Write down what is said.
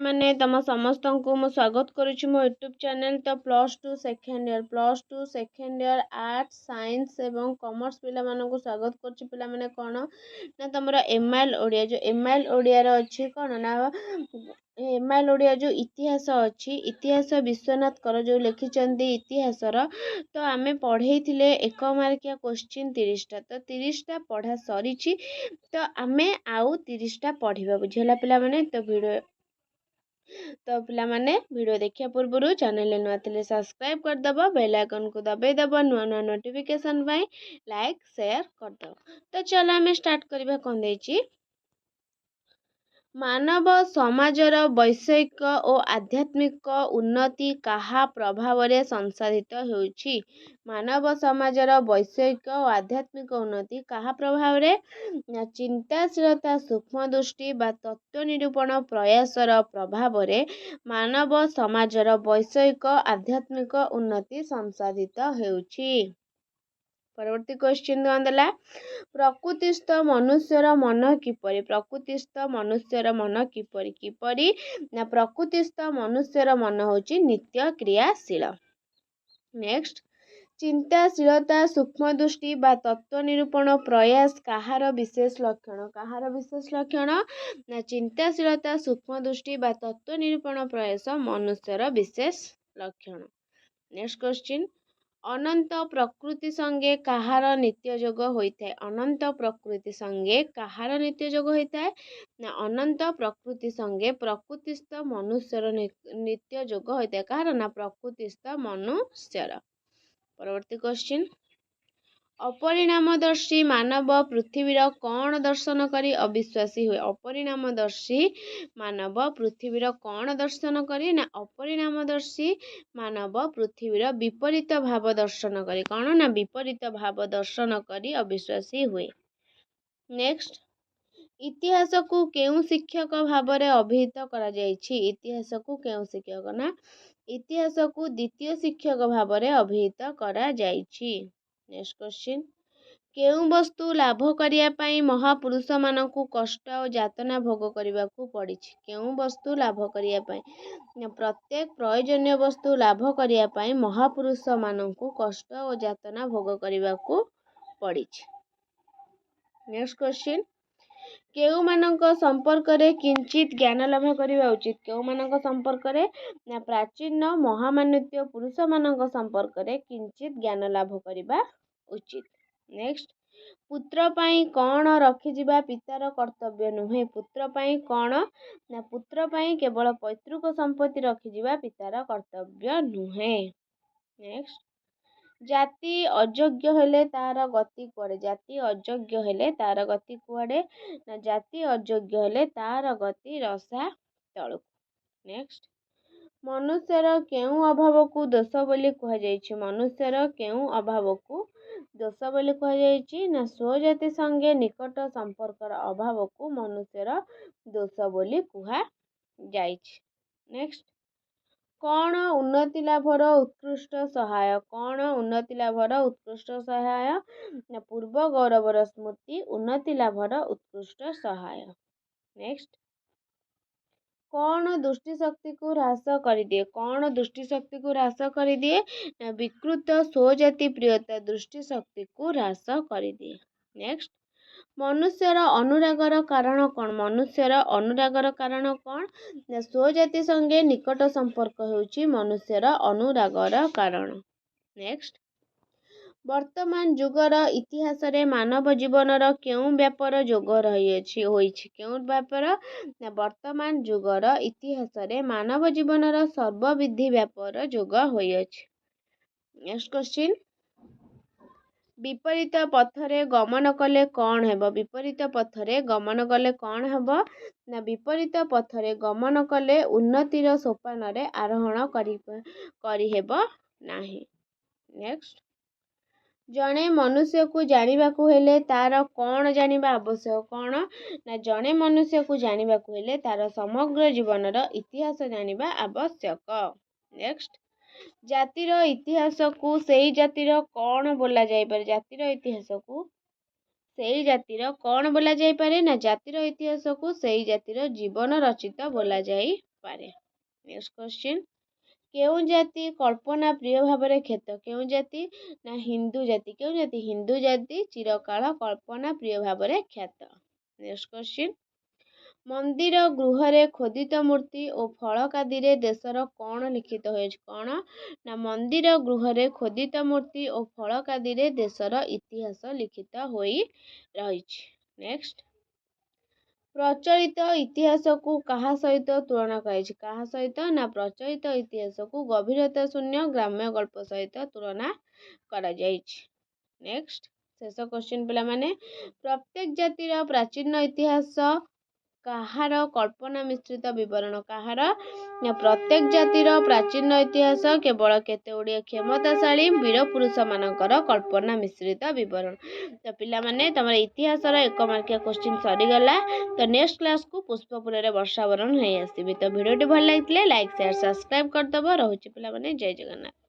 मैंने तुम समस्त को मु स्वागत करुच्ची मो यूट्यूब चैनल। तो +2 सेकेंड ईयर आर्ट्स साइंस एवं कॉमर्स पिला मानक स्वागत करुच्ची। पिला माने कौन ना तुम एमआईएल ओडिया जो एमआईएल ओडिया रो अच्छी कौन ना एमआईएल ओडिया जो इतिहास अच्छी इतिहास विश्वनाथ कर जो लिखिं इतिहास तो आम पढ़े एक मार्किया क्वेश्चन 30टा तो 30टा पढ़ा सरी तो आम आउ 30टा पढ़ा बुझेगा पिला माने। तो पिला माने वीडियो देखिया पूर्व चैनल नुआ थे सब्सक्राइब करदब बेल आइकन को दबाईदब नुआ नुआ नोटिफिकेशन लाइक शेयर करदब। तो चलो आम स्टार्ट करवा कौन देची मानव समाजर वैषयिक और आध्यात्मिक उन्नति कहा प्रभाव रे संसाधित होउछि। मानव समाजर वैषयिक और आध्यात्मिक उन्नति कहा प्रभाव रे चिंताशीलता सूक्ष्म दृष्टि बा तत्व निरूपण प्रयासर प्रभाव रे मानव समाजर वैषयिक आध्यात्मिक उन्नति संसाधित होउछि। परवर्ती क्वेश्चन देला प्रकृतिस्थ मनुष्यर मन किपरि प्रकृतिस्थ मनुष्यर मन किपरि किपरि ना प्रकृतिस्थ मनुष्यर मन होची नित्य क्रियाशील। नेक्स्ट चिंताशीलता सूक्ष्म दृष्टि बा तत्व निरूपण प्रयास कहार विशेष लक्षण कहार विशेष लक्षण ना चिंताशीलता सूक्ष्म दृष्टि बा तत्व निरूपण प्रयास मनुष्यर विशेष लक्षण। नेक्स्ट क्वेश्चन अनंत प्रकृति संगे कहार नित्य जोग होइथाय अनंत प्रकृति संगे कहार नित्य जोग होइथाय ना अनंत प्रकृति संगे प्रकृतिस्थ मनुष्यर नित्य जोग होइथाय कहार ना प्रकृतिस्थ मनुष्यर। परवर्ती क्वेश्चन अपरिणामदर्शी मानव पृथ्वीर कौन दर्शन करी अविश्वासी हुए अपरिणामदर्शी मानव पृथ्वीर कौन दर्शन करी ना अपरिणामदर्शी मानव पृथ्वीर विपरीत भाव दर्शन करी कौन ना विपरीत भाव दर्शन करी अविश्वासी हुए। नेक्स्ट इतिहास को केउ शिक्षक भाव रे अभिहित करा जायछि इतिहास को केउ शिक्षक ना इतिहास को द्वितीय शिक्षक भाव रे अभिहित करा जायछि। नेक्स्ट क्वेश्चन केउ वस्तु लाभ करिया पई महापुरुष मानकु कष्ट और यातना भोग करिबा को पड़िछि केउ वस्तु लाभ करिया पई प्रत्येक प्रयोजनीय वस्तु लाभ करिया पई महापुरुष मानकु कष्ट और यातना भोग करिबा को पड़िछि। नेक्स्ट क्वेश्चन केउ मानक संपर्क रे किंचित ज्ञान लाभ करिबा उचित केउ मानक संपर्क रे ना प्राचीन महामान्य पुरुष मानक संपर्क रे किंचित ज्ञान लाभ करिबा उचित। नेक्स्ट पुत्र पाई कौन रखिजिबा पितार कर्तव्य नुहे पुत्र पाई कौन ना पुत्र पाई केवल पैतृक संपत्ति रखिजिबा पितार कर्तव्य नुहे। नेक्स्ट जाति अयोग्य हेले तार गति कुआडे जाति अयोग्य हेले तार गति कुआडे ना जाति अयोग्य हेले तार गति रसा तळुक। नेक्स्ट मनुष्यर केउ अभाव को दोष बोली कहा जायछि मनुष्यर केउ अभाव को दोष बोली कहा जायछि ना स्वजाति संगे निकट संपर्कर अभाव को मनुष्यर दोष बोली कहा जायछि। नेक्स्ट कौन उन्नति लाभर उत्कृष्ट सहाय कौन उन्नति लाभर उत्कृष्ट सहाय ना पूर्व गौरवर स्मृति उन्नति लाभर उत्कृष्ट सहाय। नेक्स्ट कौन दृष्टि शक्ति को ह्रास कर दिए कौन दृष्टि शक्ति को ह्रास कर दिए ना विकृत स्वजाति प्रियता दृष्टि शक्ति को ह्रास कर दिए। नेक्स्ट मनुष्यर अनुरागर कारण कौन मनुष्यर अनुरागर कारण कौन ना स्वजाति संगे निकट संपर्क होउछि मनुष्यर अनुरागर कारण। नेक्स्ट वर्तमान जुगर इतिहास रे मानव जीवनर केउ व्यापार जोग रहिछि होइछि केउ व्यापार ना वर्तमान जुगर इतिहास रे मानव जीवनर सर्वविधि व्यापार जोग होइछि। नेक्स्ट क्वेश्चन विपरीत पथरे गमन कले कौन हेब विपरीत पथरे गमन कले कौन हेब ना विपरीत पथरे गमन कले उन्नतिर सोपान रे आरोहण करि हेब नाही। नेक्स्ट जणे मनुष्य को जानिबा को हेले तार कौन जानिबा आवश्यक कौन ना जणे मनुष्य को जानिबा को हेले तार समग्र जीवनर इतिहास जानिबा आवश्यक। नेक्स्ट जातिर इतिहास को सेई जातिर कौन बोला जाय पारे जातिर इतिहास को सेई जातिर कौन बोला जाय पारे ना जातिर इतिहास को सेई जातिर जीवन रचित बोला जाय ପାରେ। ନେକ୍ସଟ କ୍ୱେଶ୍ଚିନ୍, କେଉଁ ଜାତି କଳ୍ପନା ପ୍ରିୟ ଭାବରେ ଖ୍ୟାତ? କେଉଁ ଜାତି? ନା ହିନ୍ଦୁ ଜାତି। କେଉଁ ଜାତି? ହିନ୍ଦୁ ଜାତି ଚିରକାଳ କଳ୍ପନା ପ୍ରିୟ ଭାବରେ ଖ୍ୟାତ। ନେକ୍ସଟ କ୍ୱେଶ୍ଚିନ୍, ମନ୍ଦିର ଗୃହରେ ଖୋଦିତ ମୂର୍ତ୍ତି ଓ ଫଳକାଦିରେ ଦେଶର କ'ଣ ଲିଖିତ ହୋଇଅଛି? କ'ଣ? ନା ମନ୍ଦିର ଗୃହରେ ଖୋଦିତ ମୂର୍ତ୍ତି ଓ ଫଳକାଦିରେ ଦେଶର ଇତିହାସ ଲିଖିତ ହୋଇ ରହିଛି। ନେକ୍ସଟ, ପ୍ରଚଳିତ ଇତିହାସକୁ କାହା ସହିତ ତୁଳନା କରାଯାଇଛି? କାହା ସହିତ? ନା ପ୍ରଚଳିତ ଇତିହାସକୁ ଗଭୀରତା ଶୂନ୍ୟ ଗ୍ରାମ୍ୟ ଗଳ୍ପ ସହିତ ତୁଳନା କରାଯାଇଛି। ନେକ୍ସଟ, ଶେଷ କ୍ୱେଶ୍ଚିନ୍ ପିଲାମାନେ, ପ୍ରତ୍ୟେକ ଜାତିର ପ୍ରାଚୀନ ଇତିହାସ କାହାର କଳ୍ପନା ମିଶ୍ରିତ ବିବରଣ? କାହାର? ନା ପ୍ରତ୍ୟେକ ଜାତିର ପ୍ରାଚୀନ ଇତିହାସ କେବଳ କେତେଗୁଡ଼ିଏ କ୍ଷମତାଶାଳୀ ବୀର ପୁରୁଷମାନଙ୍କର କଳ୍ପନା ମିଶ୍ରିତ ବିବରଣ। ତ ପିଲାମାନେ ତମର ଇତିହାସର 1 ମାର୍କିଆ କ୍ୱେଶ୍ଚିନ୍ ସରିଗଲା। ତ ନେକ୍ସଟ କ୍ଲାସକୁ ପୁଷ୍ପପୁରରେ ବର୍ଷାବରଣ ନେଇ ଆସିବି। ତ ଭିଡ଼ିଓଟି ଭଲ ଲାଗିଥିଲେ ଲାଇକ୍ ସେୟାର ସବସ୍କ୍ରାଇବ୍ କରିଦେବ। ରହୁଛି ପିଲାମାନେ, ଜୟ ଜଗନ୍ନାଥ।